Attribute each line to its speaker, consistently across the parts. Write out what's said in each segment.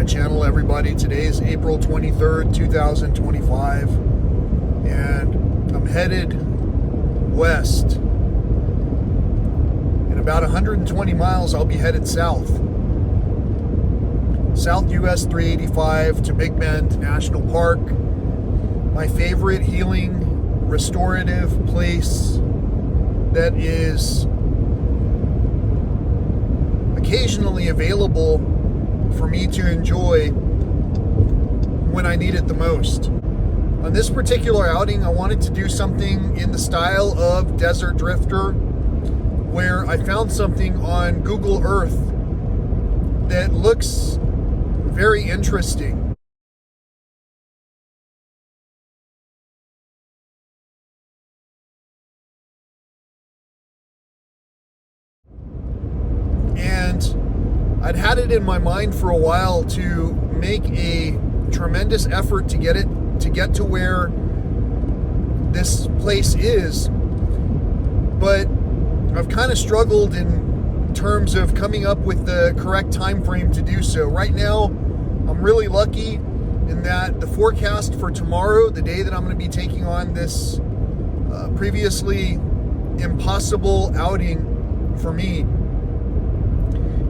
Speaker 1: channel, everybody. Today is April 23rd, 2025, and I'm headed west. In about 120 miles, I'll be headed south. South US 385 to Big Bend National Park. My favorite healing, restorative place that is occasionally available for me to enjoy when I need it the most. On this particular outing, I wanted to do something in the style of Desert Drifter, where I found something on Google Earth that looks very interesting. And I'd had it in my mind for a while to make a tremendous effort to get to where this place is, but I've kind of struggled in terms of coming up with the correct time frame to do so. Right now, I'm really lucky in that the forecast for tomorrow, the day that I'm going to be taking on this previously impossible outing for me,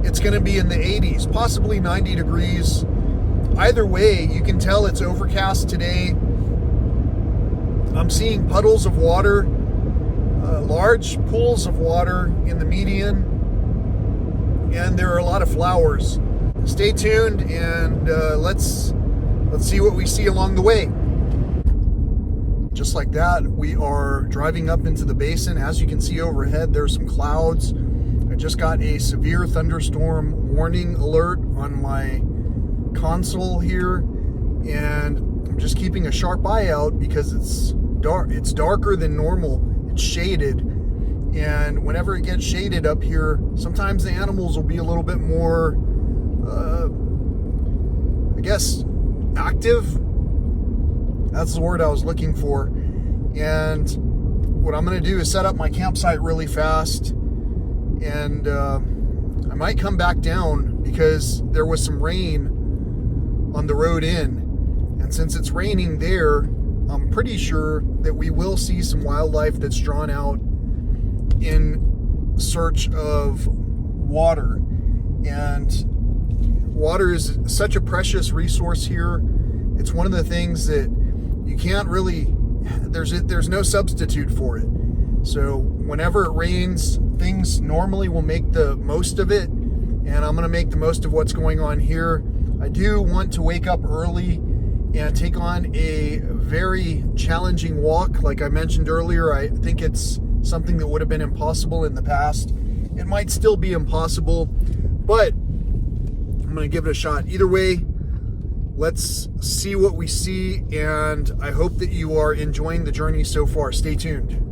Speaker 1: it's going to be in the 80s, possibly 90 degrees. Either way, you can tell it's overcast today. I'm seeing puddles of water, large pools of water in the median, and there are a lot of flowers. Stay tuned, and let's see what we see along the way. Just like that, we are driving up into the basin. As you can see overhead, there's some clouds. I just got a severe thunderstorm warning alert on my console here, and I'm just keeping a sharp eye out because it's dark. It's darker than normal. It's shaded, and whenever it gets shaded up here, sometimes the animals will be a little bit more, I guess, active. That's the word I was looking for. And what I'm going to do is set up my campsite really fast, and I might come back down because there was some rain on the road in, and since it's raining there, I'm pretty sure that we will see some wildlife that's drawn out in search of water. And water is such a precious resource here. It's one of the things that you can't really, there's no substitute for it. So whenever it rains, things normally will make the most of it, and I'm going to make the most of what's going on here. I do want to wake up early and take on a very challenging walk. Like I mentioned earlier, I think it's something that would have been impossible in the past. It might still be impossible, but I'm going to give it a shot. Either way, let's see what we see, and I hope that you are enjoying the journey so far. Stay tuned.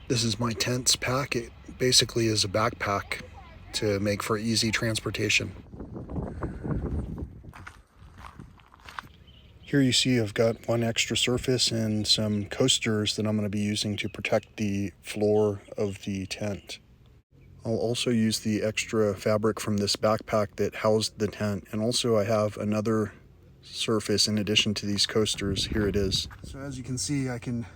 Speaker 1: This is my tents pack. It basically is a backpack to make for easy transportation. Here you see I've got one extra surface and some coasters that I'm going to be using to protect the floor of the tent. I'll also use the extra fabric from this backpack that housed the tent, and also I have another surface in addition to these coasters. Here it is. So as you can see, I can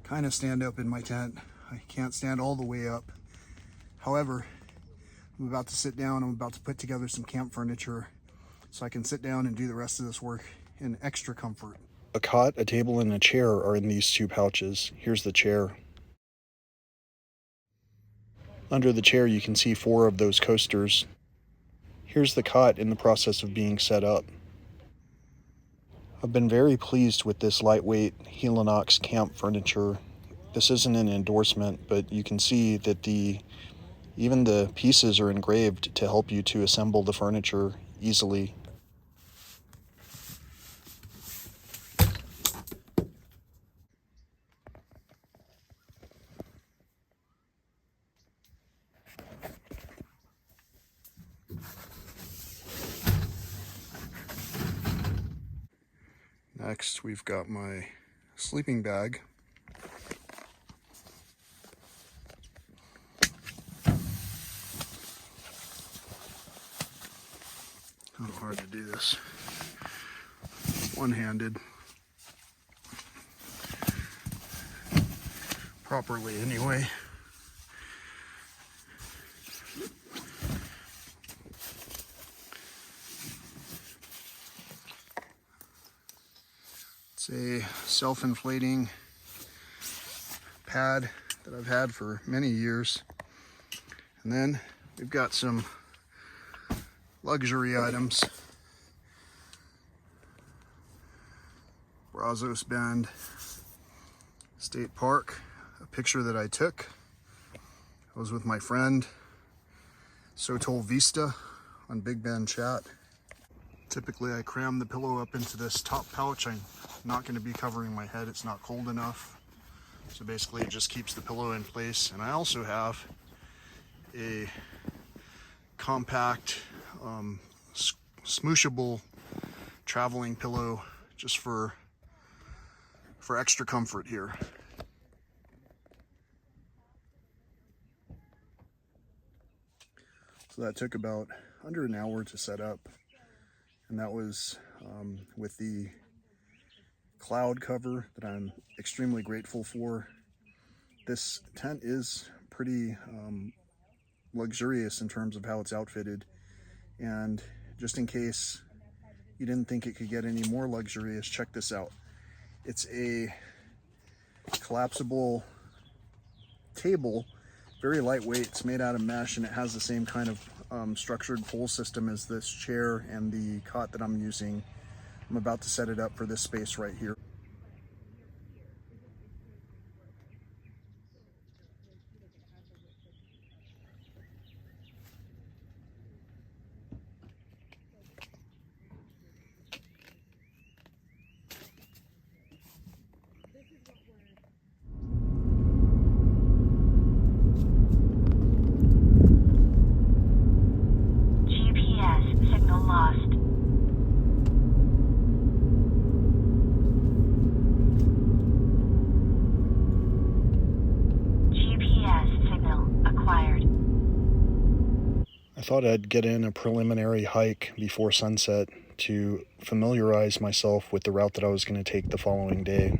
Speaker 1: kind of stand up in my tent. I can't stand all the way up. However, I'm about to sit down. I'm about to put together some camp furniture so I can sit down and do the rest of this work in extra comfort. A cot, a table, and a chair are in these two pouches. Here's the chair. Under the chair you can see 4 of those coasters. Here's the cot in the process of being set up. I've been very pleased with this lightweight Helinox camp furniture. This isn't an endorsement, but you can see that even the pieces are engraved to help you to assemble the furniture easily. Next, we've got my sleeping bag.
Speaker 2: little hard to do this one-handed properly anyway. It's a self-inflating pad that I've had for many years. And then we've got some luxury items. Brazos Bend State Park, a picture that I took. I was with my friend Sotol Vista on Big Bend Chat. Typically I cram the pillow up into this top pouch. I'm not going to be covering my head, it's not cold enough. So basically it just keeps the pillow in place. And I also have a compact smooshable traveling pillow just for extra comfort here. So that took about under an hour to set up, and that was with the cloud cover that I'm extremely grateful for. This tent is pretty luxurious in terms of how it's outfitted, and just in case you didn't think it could get any more luxurious, check this out. It's a collapsible table, very lightweight. It's made out of mesh, and it has the same kind of structured pole system as this chair and the cot that I'm using. I'm about to set it up for this space right here. I thought I'd get in a preliminary hike before sunset to familiarize myself with the route that I was going to take the following day.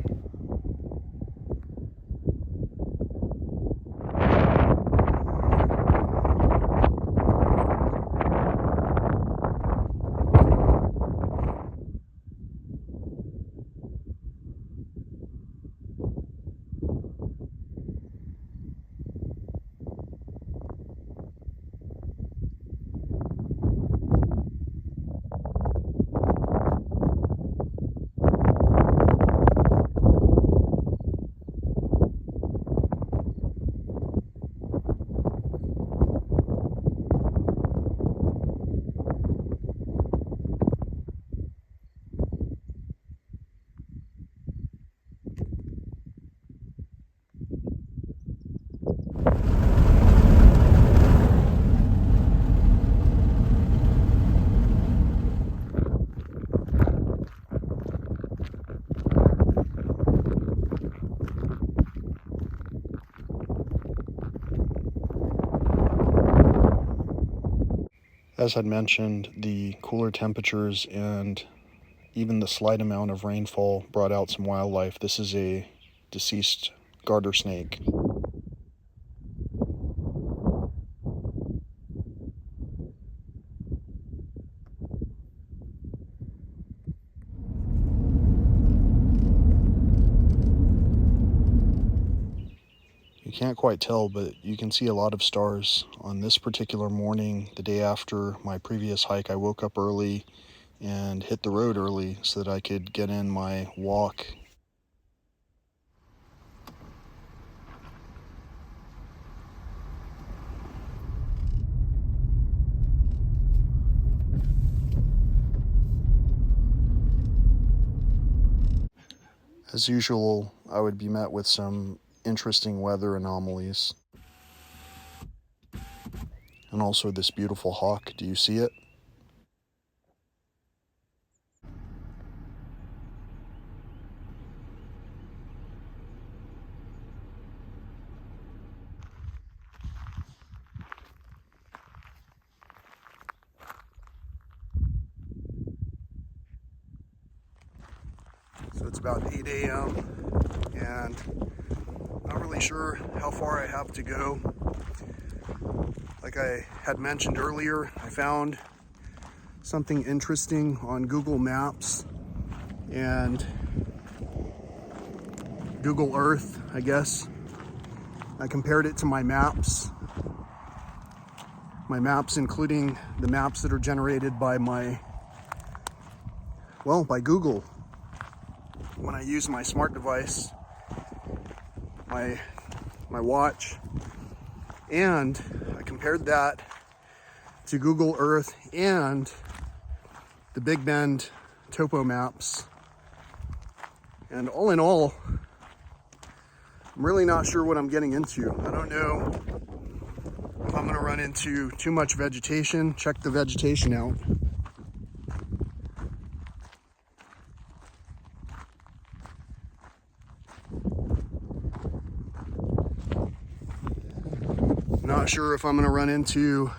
Speaker 2: As I'd mentioned, the cooler temperatures and even the slight amount of rainfall brought out some wildlife. This is a deceased garter snake. You can't quite tell, but you can see a lot of stars. On this particular morning, the day after my previous hike, I woke up early and hit the road early so that I could get in my walk. As usual, I would be met with some interesting weather anomalies. And also this beautiful hawk. Do you see it? It's about 8 a.m. and not really sure how far I have to go. Like I had mentioned earlier, I found something interesting on Google Maps and Google Earth, I guess. I compared it to my maps including the maps that are generated by by Google when I use my smart device, my watch, and I compared that to Google Earth and the Big Bend topo maps. And all in all, I'm really not sure what I'm getting into. I don't know if I'm gonna run into too much vegetation. Check the vegetation out. Not sure if I'm gonna run into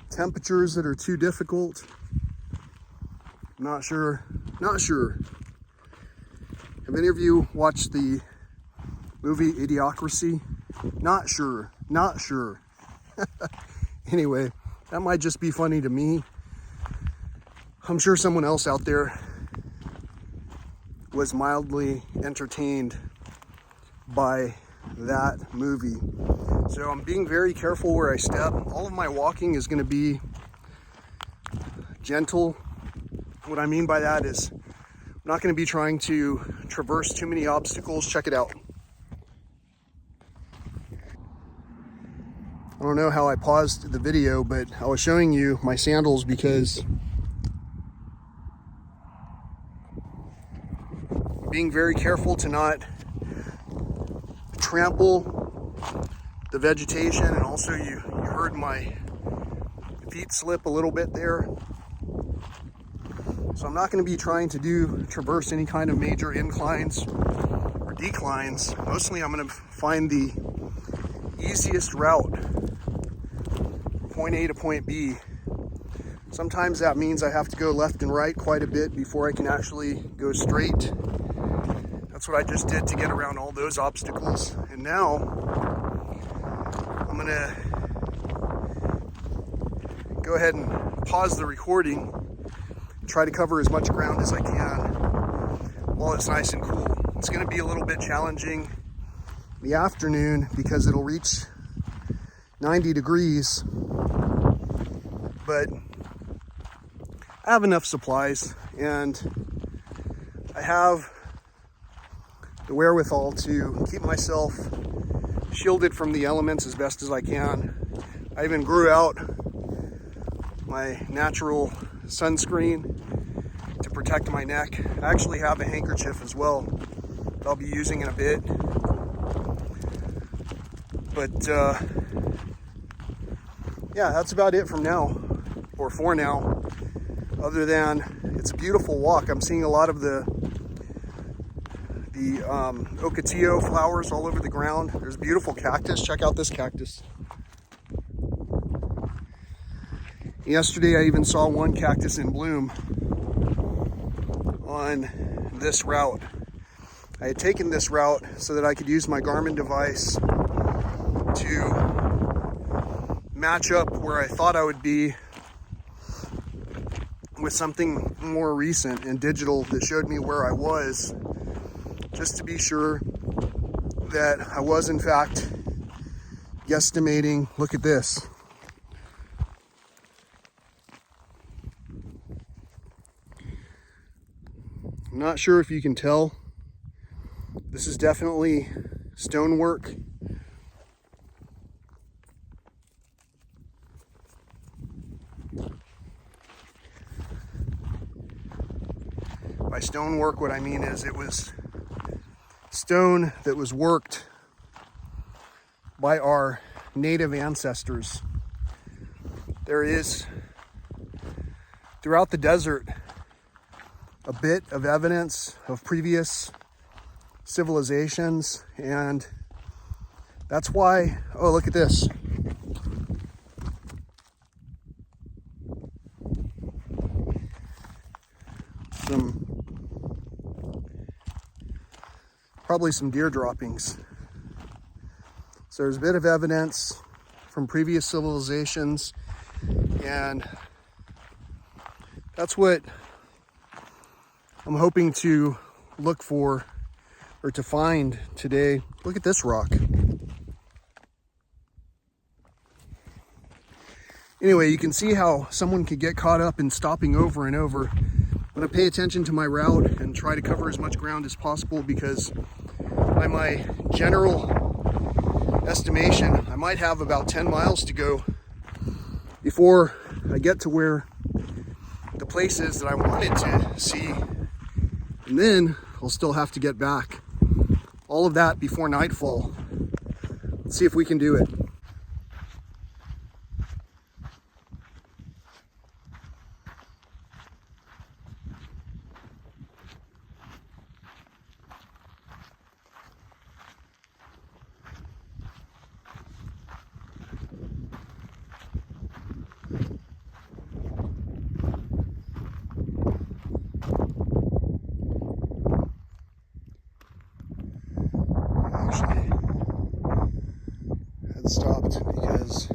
Speaker 2: temperatures that are too difficult. Not sure. Have any of you watched the movie Idiocracy? Not sure. Anyway, that might just be funny to me. I'm sure someone else out there was mildly entertained by that movie. So I'm being very careful where I step. All of my walking is going to be gentle. What I mean by that is I'm not going to be trying to traverse too many obstacles. Check it out. I don't know how I paused the video, but I was showing you my sandals because being very careful to not trample the vegetation, and also you heard my feet slip a little bit there. So I'm not going to be trying to traverse any kind of major inclines or declines. Mostly I'm going to find the easiest route from point A to point B. Sometimes that means I have to go left and right quite a bit before I can actually go straight. That's what I just did to get around all those obstacles. And now I'm going to go ahead and pause the recording, try to cover as much ground as I can while it's nice and cool. It's going to be a little bit challenging in the afternoon because it'll reach 90 degrees, but I have enough supplies and I have the wherewithal to keep myself shielded from the elements as best as I can. I even grew out my natural sunscreen to protect my neck. I actually have a handkerchief as well that I'll be using in a bit. But yeah, that's about it for now. Other than it's a beautiful walk. I'm seeing a lot of the ocotillo flowers all over the ground. There's beautiful cactus. Check out this cactus. Yesterday I even saw one cactus in bloom on this route. I had taken this route so that I could use my Garmin device to match up where I thought I would be with something more recent and digital that showed me where I was, just to be sure that I was in fact guesstimating. Look at this. I'm not sure if you can tell. This is definitely stonework. By stonework, what I mean is it was stone that was worked by our native ancestors. There is, throughout the desert, a bit of evidence of previous civilizations, and that's why, oh, look at this. probably some deer droppings. So there's a bit of evidence from previous civilizations, and that's what I'm hoping to look for or to find today. Look at this rock. Anyway, you can see how someone could get caught up in stopping over and over. I'm going to pay attention to my route and try to cover as much ground as possible, because by my general estimation, I might have about 10 miles to go before I get to where the place is that I wanted to see, and then I'll still have to get back. All of that before nightfall. Let's see if we can do it. Stopped because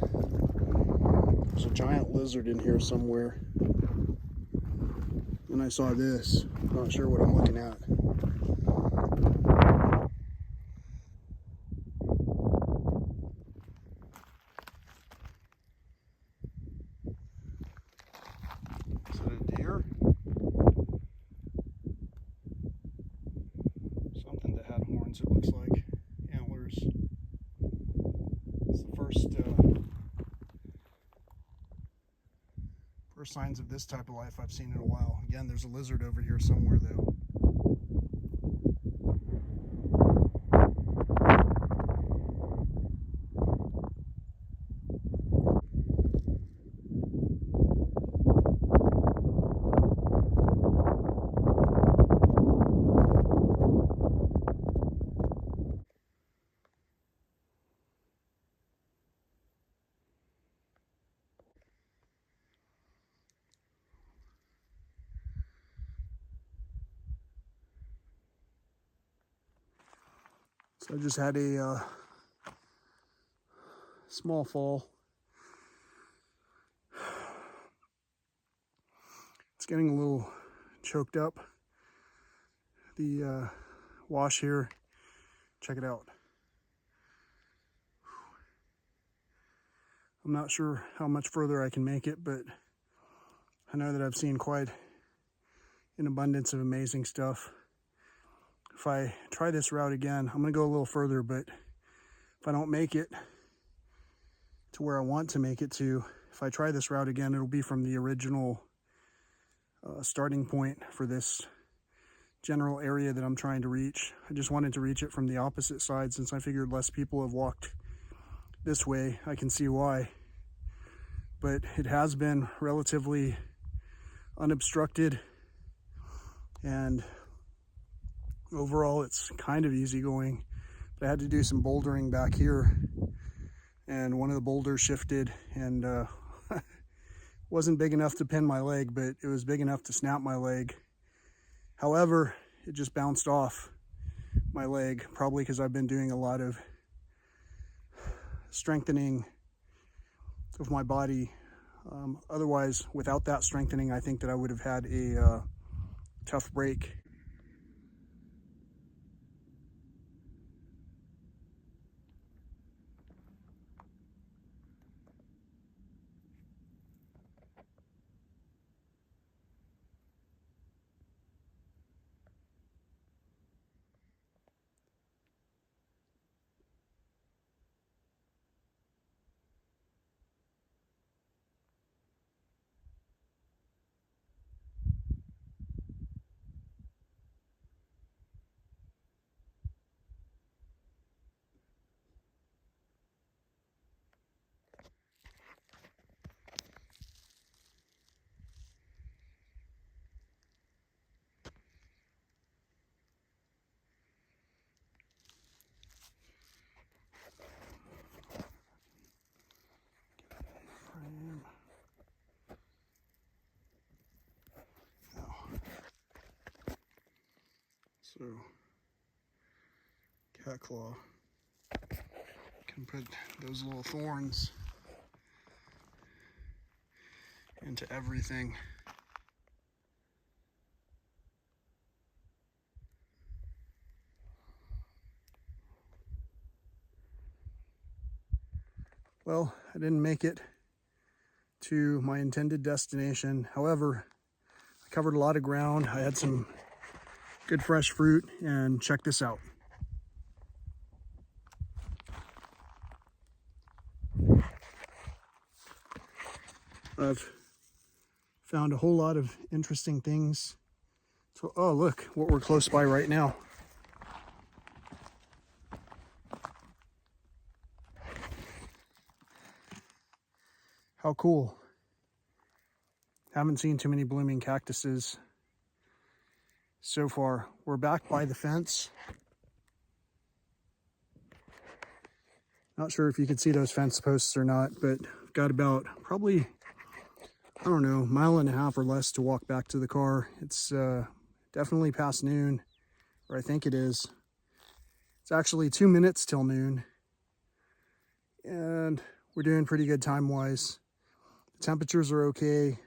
Speaker 2: there's a giant lizard in here somewhere. When I saw this, I'm not sure what I'm looking at. Is it a deer? Something that had horns, it looks like. Antlers. It's the first signs of this type of life I've seen in a while. Again, there's a lizard over here somewhere though. So I just had a small fall. It's getting a little choked up. The wash here, check it out. I'm not sure how much further I can make it, but I know that I've seen quite an abundance of amazing stuff. If I try this route again, I'm gonna go a little further, but if I don't make it to where I want to make it to, if I try this route again, it'll be from the original starting point for this general area that I'm trying to reach. I just wanted to reach it from the opposite side, since I figured less people have walked this way. I can see why, but it has been relatively unobstructed, and overall it's kind of easy going. But I had to do some bouldering back here, and one of the boulders shifted, and wasn't big enough to pin my leg, but it was big enough to snap my leg. However, it just bounced off my leg, probably because I've been doing a lot of strengthening of my body. Otherwise, without that strengthening, I think that I would have had a tough break. So cat claw. Can put those little thorns into everything. Well, I didn't make it to my intended destination. However, I covered a lot of ground. I had some good fresh fruit, and check this out. I've found a whole lot of interesting things. So, oh, look what we're close by right now. How cool. Haven't seen too many blooming cactuses so far. We're back by the fence. Not sure if you can see those fence posts or not, but I've got about probably, I don't know, a mile and a half or less to walk back to the car. It's definitely past noon, or I think it is. It's actually 2 minutes till noon, and we're doing pretty good time-wise. The temperatures are okay.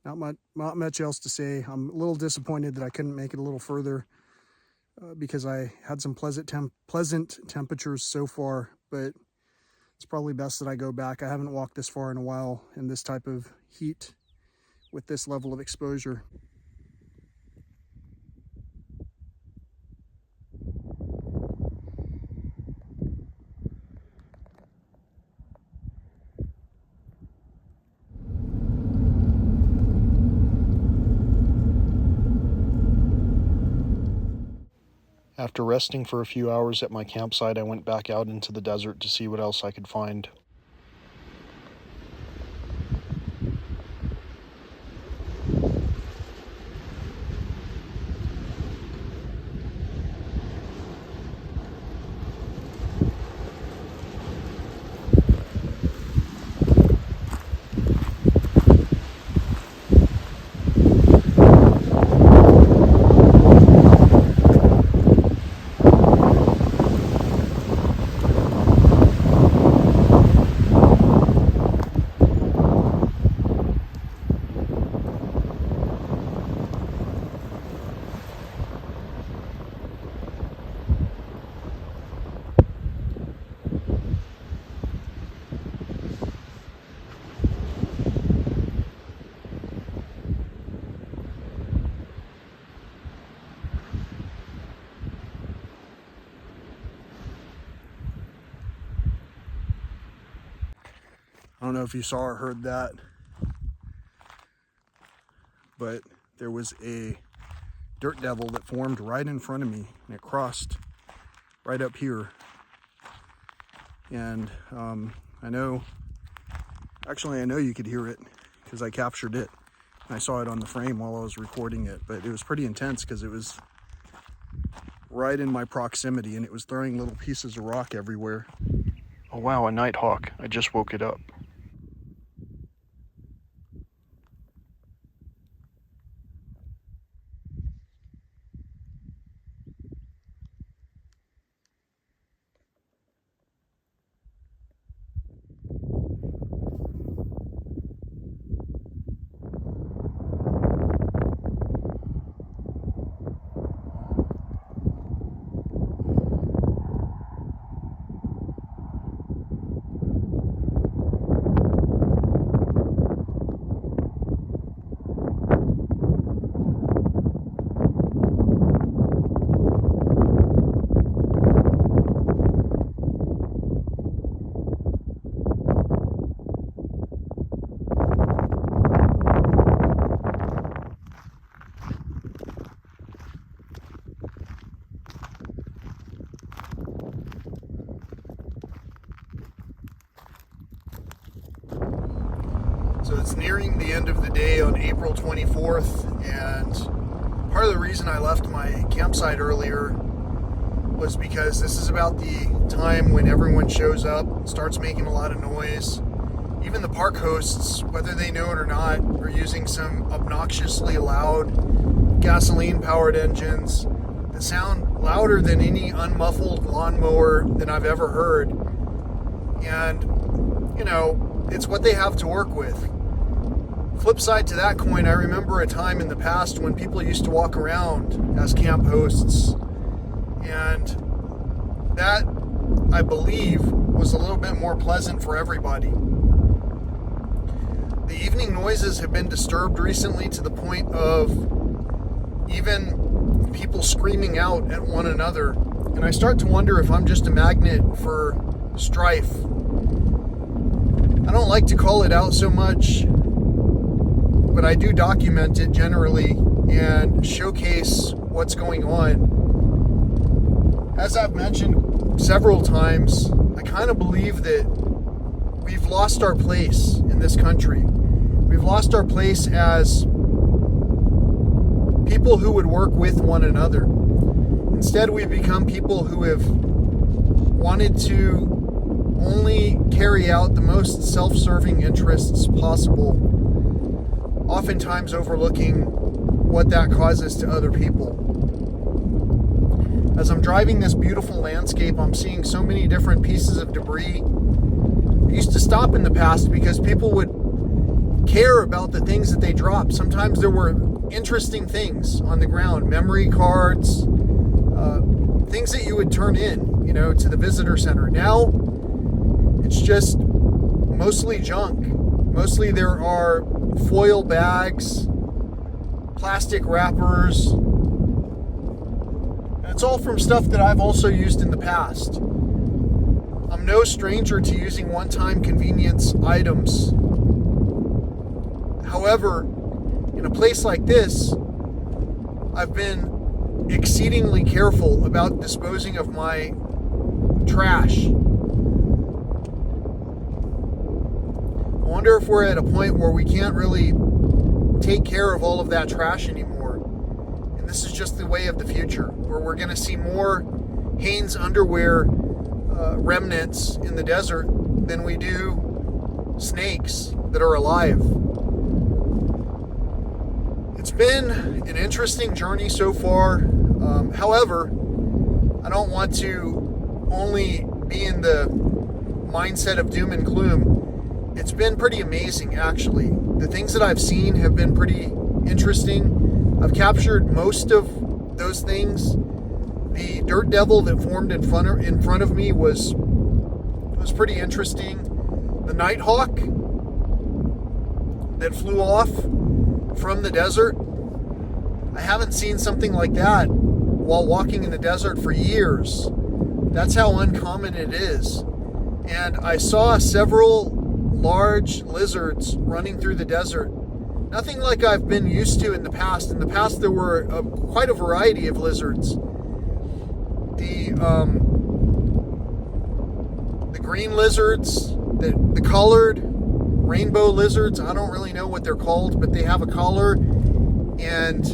Speaker 2: Not much else to say. I'm a little disappointed that I couldn't make it a little further because I had some pleasant temperatures so far, but it's probably best that I go back. I haven't walked this far in a while in this type of heat with this level of exposure. After resting for a few hours at my campsite, I went back out into the desert to see what else I could find. I don't know if you saw or heard that, but there was a dirt devil that formed right in front of me, and it crossed right up here. And I know you could hear it because I captured it. I saw it on the frame while I was recording it, but it was pretty intense because it was right in my proximity and it was throwing little pieces of rock everywhere. Oh wow, a nighthawk. I just woke it up. So it's nearing the end of the day on April 24th, and part of the reason I left my campsite earlier was because this is about the time when everyone shows up, starts making a lot of noise. Even the park hosts, whether they know it or not, are using some obnoxiously loud gasoline-powered engines. The
Speaker 1: sound louder than any unmuffled lawnmower that I've ever heard. And, you know, it's what they have to work with. Flip side to that coin, I remember a time in the past when people used to walk around as camp hosts. And that, I believe, was a little bit more pleasant for everybody. The evening noises have been disturbed recently to the point of even people screaming out at one another. And I start to wonder if I'm just a magnet for strife. I don't like to call it out so much, but I do document it generally and showcase what's going on. As I've mentioned several times, I kind of believe that we've lost our place in this country. We've lost our place as people who would work with one another. Instead, we've become people who have wanted to only carry out the most self-serving interests possible, oftentimes overlooking what that causes to other people. As I'm driving this beautiful landscape, I'm seeing so many different pieces of debris. I used to stop in the past because people would care about the things that they dropped. Sometimes there were interesting things on the ground, memory cards, things that you would turn in, you know, to the visitor center. Now, it's just mostly junk. Mostly there are foil bags, plastic wrappers, and it's all from stuff that I've also used in the past. I'm no stranger to using one-time convenience items. However, in a place like this, I've been exceedingly careful about disposing of my trash. I wonder if we're at a point where we can't really take care of all of that trash anymore. And this is just the way of the future, where we're going to see more Hanes underwear remnants in the desert than we do snakes that are alive. It's been an interesting journey so far. However, I don't want to only be in the mindset of doom and gloom. It's been pretty amazing, actually. The things that I've seen have been pretty interesting. I've captured most of those things. The dirt devil that formed in front of me was pretty interesting. The nighthawk that flew off from the desert, I haven't seen something like that while walking in the desert for years. That's how uncommon it is. And I saw several large lizards running through the desert. Nothing like I've been used to in the past. In the past, there were quite a variety of lizards. The green lizards, the colored rainbow lizards, I don't really know what they're called, but they have a collar, and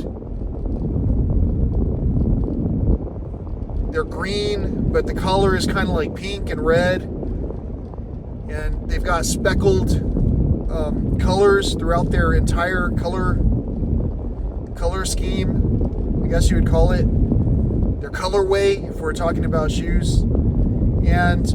Speaker 1: they're green, but the color is kind of like pink and red, and they've got speckled colors throughout their entire color scheme, I guess you would call it. Their colorway, if we're talking about shoes. And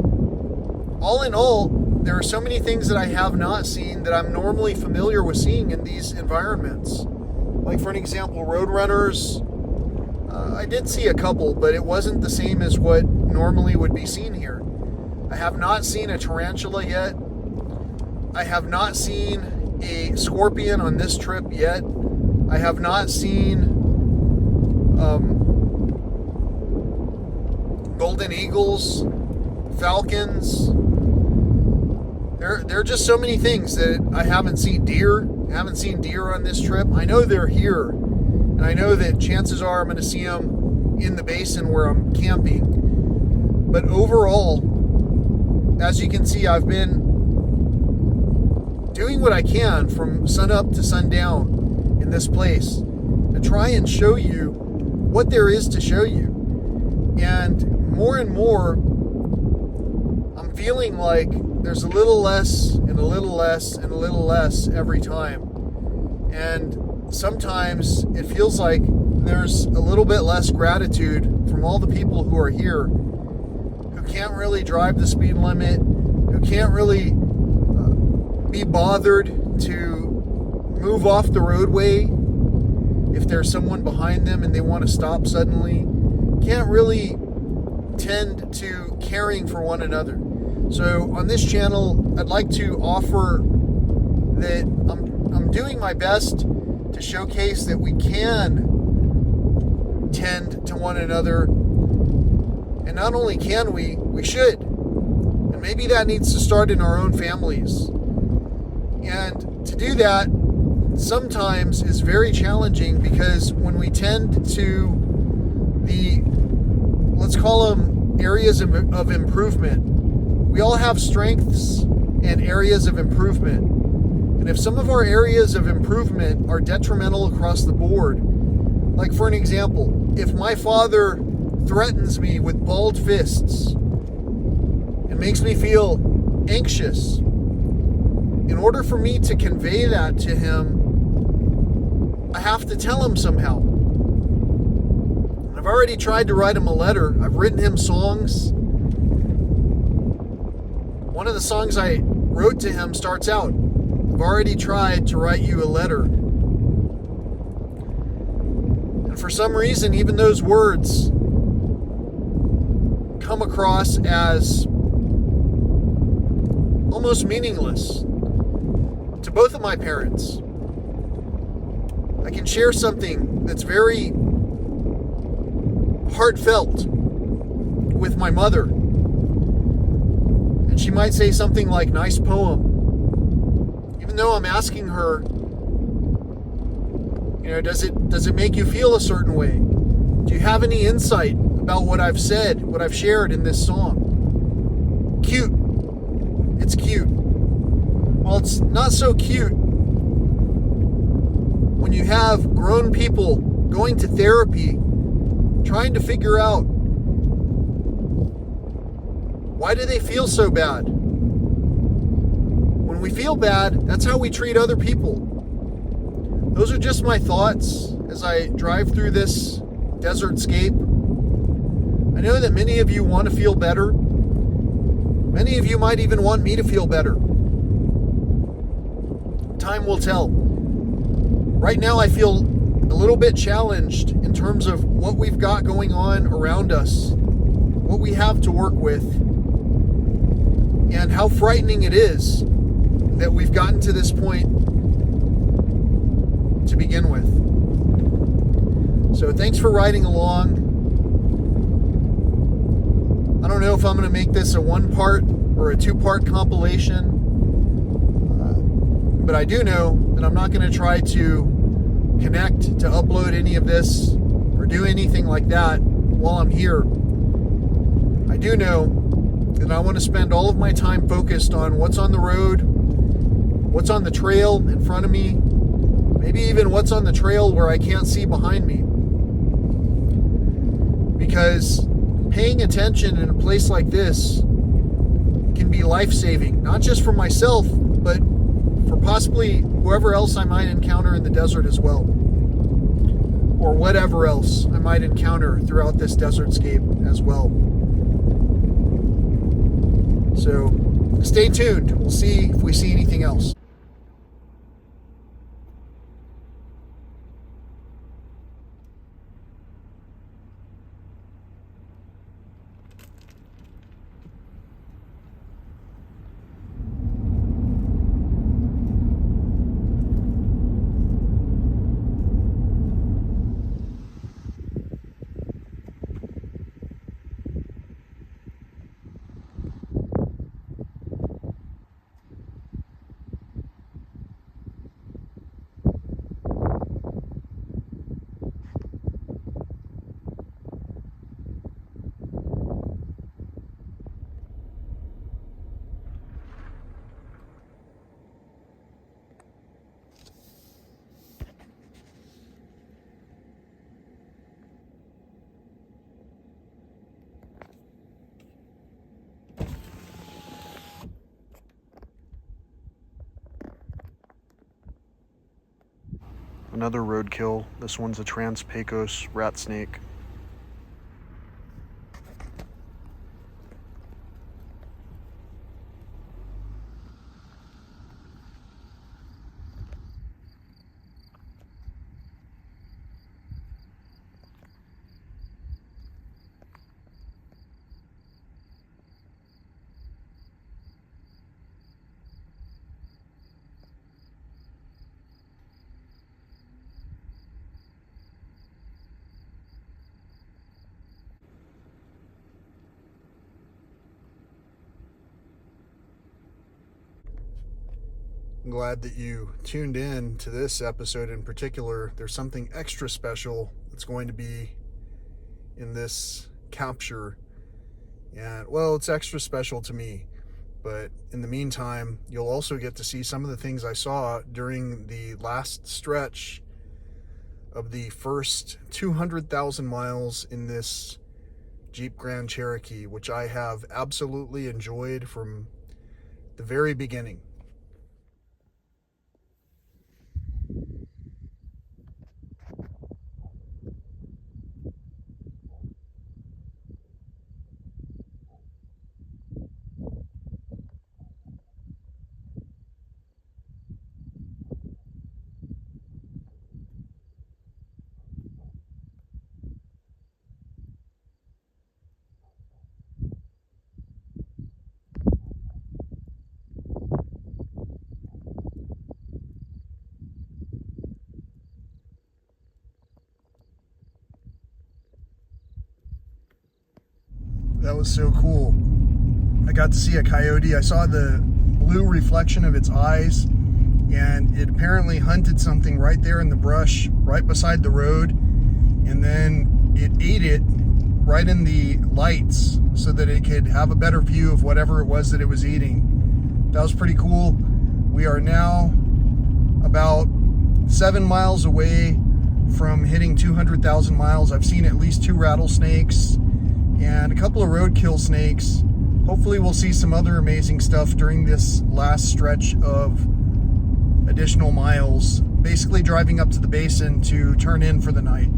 Speaker 1: all in all, there are so many things that I have not seen that I'm normally familiar with seeing in these environments. Like, for an example, roadrunners. I did see a couple, but it wasn't the same as what normally would be seen here. I have not seen a tarantula yet. I have not seen a scorpion on this trip yet. I have not seen golden eagles, falcons. There are just so many things that I haven't seen. Deer. I haven't seen deer on this trip. I know they're here, and I know that chances are I'm going to see them in the basin where I'm camping. But overall, as you can see, I've been doing what I can from sunup to sundown in this place to try and show you what there is to show you. And more, I'm feeling like there's a little less and a little less and a little less every time. And sometimes it feels like there's a little bit less gratitude from all the people who are here, who can't really drive the speed limit, who can't really be bothered to move off the roadway if there's someone behind them and they want to stop suddenly, can't really tend to caring for one another. So on this channel, I'd like to offer that I'm doing my best to showcase that we can tend to one another, and not only can we should. And maybe that needs to start in our own families. And to do that sometimes is very challenging, because when we tend to the, let's call them areas of improvement, we all have strengths and areas of improvement. And if some of our areas of improvement are detrimental across the board, like for an example, if my father threatens me with balled fists and makes me feel anxious, in order for me to convey that to him, I have to tell him somehow. I've already tried to write him a letter. I've written him songs. One of the songs I wrote to him starts out, "I've already tried to write you a letter." And for some reason, even those words come across as almost meaningless to both of my parents. I can share something that's very heartfelt with my mother, and she might say something like, "Nice poem," even though I'm asking her, does it make you feel a certain way? Do you have any insight about what I've said, what I've shared in this song? Cute. It's cute. Well, it's not so cute when you have grown people going to therapy, trying to figure out, why do they feel so bad? When we feel bad, that's how we treat other people. Those are just my thoughts as I drive through this desertscape. I know that many of you want to feel better. Many of you might even want me to feel better. Time will tell. Right now, I feel a little bit challenged in terms of what we've got going on around us, what we have to work with, and how frightening it is that we've gotten to this point to begin with. So thanks for riding along. I don't know if I'm going to make this a one-part or a two-part compilation, but I do know that I'm not going to try to connect to upload any of this or do anything like that while I'm here. I do know that I want to spend all of my time focused on what's on the road, what's on the trail in front of me, maybe even what's on the trail where I can't see behind me. Because paying attention in a place like this can be life-saving, not just for myself, but for possibly whoever else I might encounter in the desert as well, or whatever else I might encounter throughout this desertscape as well. So stay tuned. We'll see if we see anything else.
Speaker 2: Another roadkill. This one's a Trans-Pecos rat snake. I'm glad that you tuned in to this episode in particular. There's something extra special that's going to be in this capture. And, well, it's extra special to me. But in the meantime, you'll also get to see some of the things I saw during the last stretch of the first 200,000 miles in this Jeep Grand Cherokee, which I have absolutely enjoyed from the very beginning. That was so cool. I got to see a coyote. I saw the blue reflection of its eyes, and it apparently hunted something right there in the brush, right beside the road, and then it ate it right in the lights so that it could have a better view of whatever it was that it was eating. That was pretty cool. We are now about 7 miles away from hitting 200,000 miles. I've seen at least 2 rattlesnakes and a couple of roadkill snakes. Hopefully we'll see some other amazing stuff during this last stretch of additional miles, basically driving up to the basin to turn in for the night.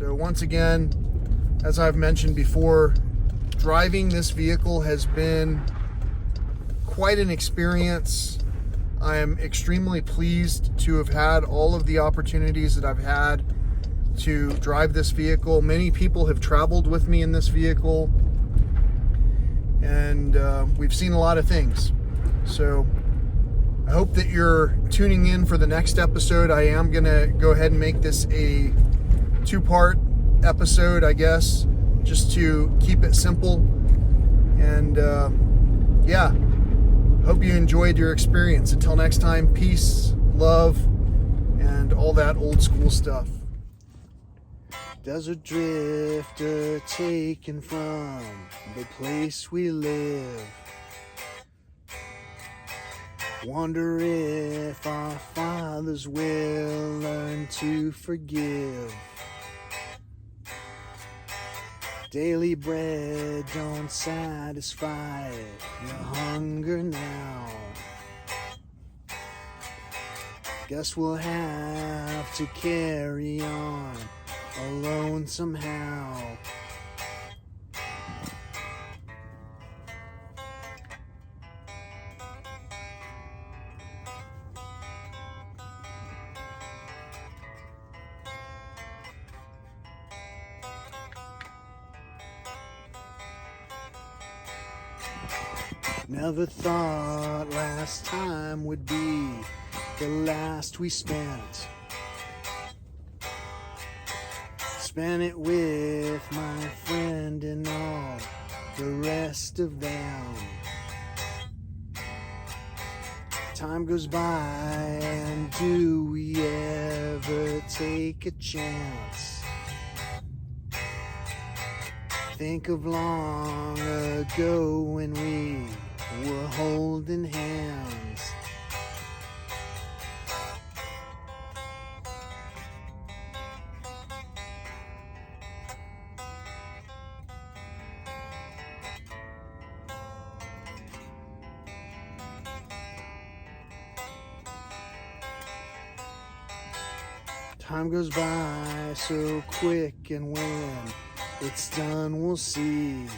Speaker 1: So once again, as I've mentioned before, driving this vehicle has been quite an experience. I am extremely pleased to have had all of the opportunities that I've had to drive this vehicle. Many people have traveled with me in this vehicle, and we've seen a lot of things. So I hope that you're tuning in for the next episode. I am going to go ahead and make this a two-part episode, I guess, just to keep it simple. And yeah, hope you enjoyed your experience. Until next time, peace, love, and all that old school stuff. Desert drifter taken from the place we live. Wonder if our fathers will learn to forgive. Daily bread don't satisfy your hunger now. Guess we'll have to carry on alone somehow. Never thought last time would be the last we spent. Spent it with my friend and all the rest of them. Time goes by, and do we ever take a chance? Think of long ago when we were holding hands. Time goes by so quick, and when it's done we'll see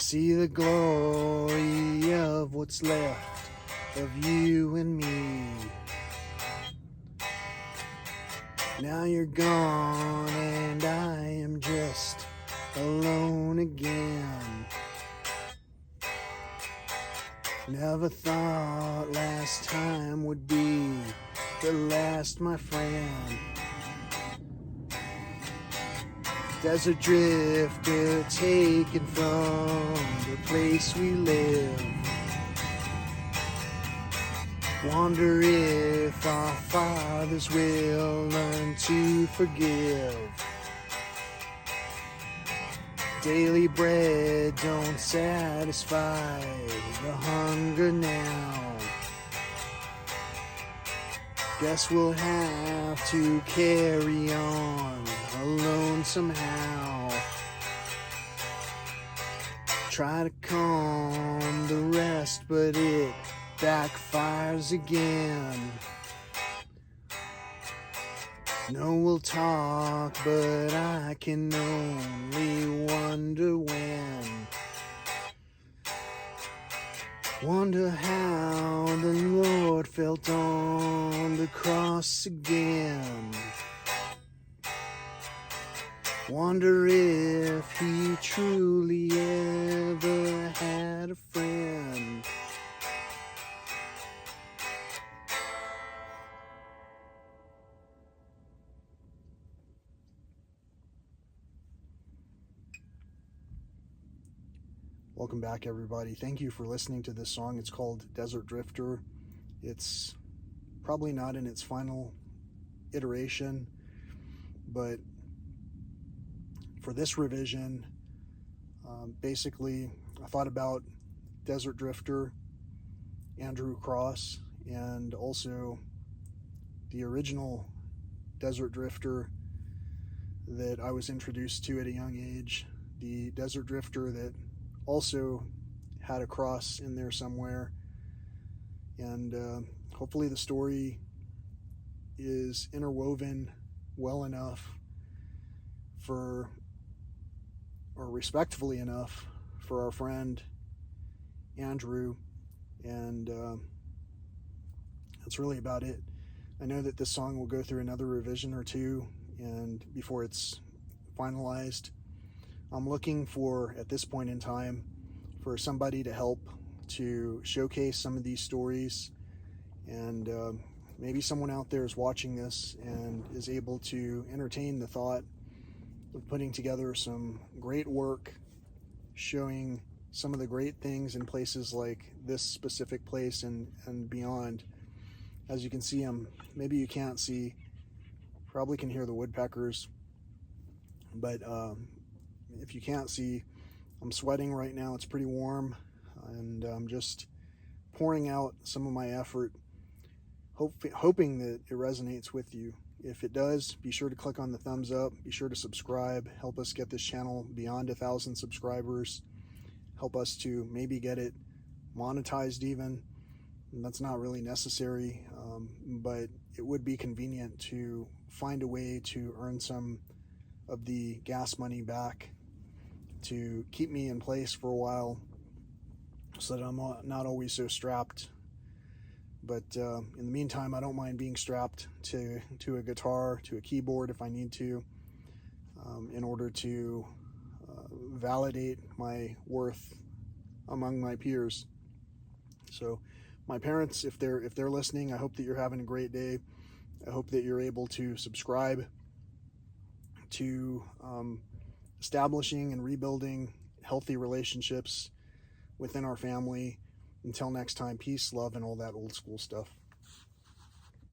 Speaker 1: the glory of what's left of you and me. Now you're gone and I am just alone again. Never thought last time would be the last, my friend. Desert drifter taken from the place we live. Wonder if our fathers will learn to forgive. Daily bread don't satisfy the hunger now. Guess we'll have to carry on alone somehow. Try to calm the rest, but it backfires again. No, we'll talk, but I can only wonder when. Wonder how the Lord felt on the cross again. Wonder if he truly ever had a friend. Welcome back, everybody. Thank you for listening to this song. It's called Desert Drifter. It's probably not in its final iteration, but for this revision, basically, I thought about Desert Drifter, Andrew Cross, and also the original Desert Drifter that I was introduced to at a young age, the Desert Drifter that also had a cross in there somewhere. And hopefully the story
Speaker 2: is interwoven well enough for, or respectfully enough for our friend Andrew, and that's really about it. I know that this song will go through another revision or two, and before it's finalized, I'm looking for, at this point in time, for somebody to help to showcase some of these stories, and maybe someone out there is watching this and is able to entertain the thought of putting together some great work showing some of the great things in places like this specific place and beyond. As you can see, maybe you can't see, probably can hear the woodpeckers, but if you can't see, I'm sweating right now. It's pretty warm, and I'm just pouring out some of my effort, hoping that it resonates with you. If it does, be sure to click on the thumbs up, be sure to subscribe, help us get this channel beyond 1,000 subscribers, help us to maybe get it monetized even. And that's not really necessary, but it would be convenient to find a way to earn some of the gas money back to keep me in place for a while, so that I'm not always so strapped. But in the meantime, I don't mind being strapped to a guitar, to a keyboard if I need to, in order to validate my worth among my peers. So my parents, if they're listening, I hope that you're having a great day. I hope that you're able to subscribe to establishing and rebuilding healthy relationships within our family. Until next time, peace, love, and all that old school stuff.